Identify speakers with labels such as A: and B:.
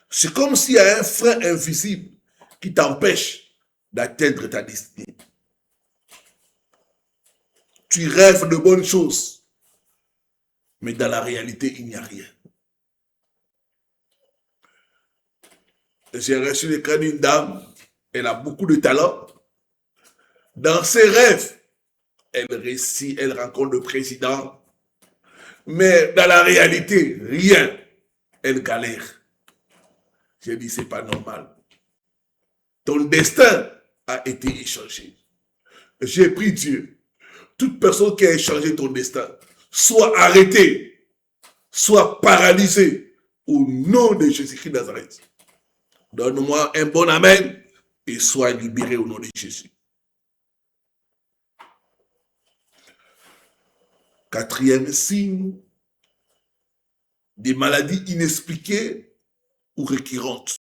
A: C'est comme s'il y a un frein invisible qui t'empêche d'atteindre ta destinée. Tu rêves de bonnes choses, mais dans la réalité, il n'y a rien. J'ai reçu le cas d'une dame, elle a beaucoup de talent. Dans ses rêves, elle réussit, elle rencontre le président, mais dans la réalité, rien. Elle galère. J'ai dit, c'est pas normal. Ton destin a été échangé. J'ai pris Dieu. Toute personne qui a échangé ton destin, soit arrêtée, soit paralysée, au nom de Jésus-Christ de Nazareth. Donne-moi un bon amen et sois libéré au nom de Jésus. Quatrième signe, des maladies inexpliquées ou récurrentes.